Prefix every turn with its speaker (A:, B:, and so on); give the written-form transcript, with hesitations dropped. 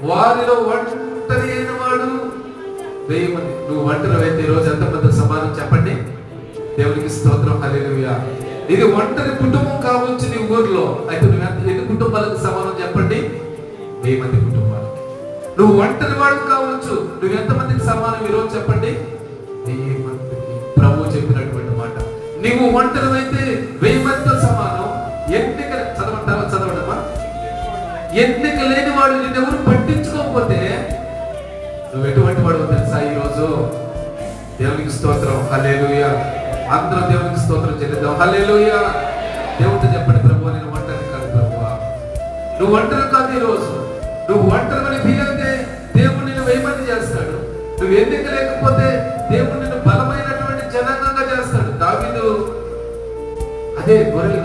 A: వారిలో ఒంటరి అయిన వాడు 1000 మంది. నువ్వు ఒంటరి అయితే ఈరోజు ఎంతమంది సమానం చెప్పండి? దేవునికి స్తోత్రం, హల్లెలూయా. ఇది ఒంటరి కుటుంబం కావచ్చు నీ ఊర్లో, అయితే నువ్వు ఎన్ని కుటుంబాలకు సమానం చెప్పండి? 1000 మంది కుటుంబాలు. నువ్వు ఒంటరి వాడు కావచ్చు, నువ్వు ఎంతమందికి సమానం ఈరోజు చెప్పండి? 1000 మందికి. ప్రభు చెప్పినటువంటి మాట, నీవు ఒంటరి అయితే 1000 మందితో సమానం. ఎన్నిక చదవడమా, ఎన్నిక లేని వాడు నిన్నెవరు పట్టించుకోకపోతే నువ్వు ఎటువంటి వాడు తెలుసా? ఈరోజు దేవునికి స్తోత్రం, హల్లెలూయా. అందరూ దేవునికి స్తోత్రం చెల్లిద్దాం, హల్లెలూయా. దేవుడితో చెప్పండి, ప్రభు నేను ఒంటరి కాదు ప్రభువా. నువ్వు ఒంటరి కాదు. ఈరోజు నువ్వు ఒంటరి అని ఫీల్ అయితే దేవుడు నిన్ను 1000 మంది చేస్తాడు. నువ్వు ఎన్నిక లేకపోతే దేవుడు నిన్ను బలమైనటువంటి జనాంగంగా చేస్తాడు. దావీదు అదే గొర్రెలు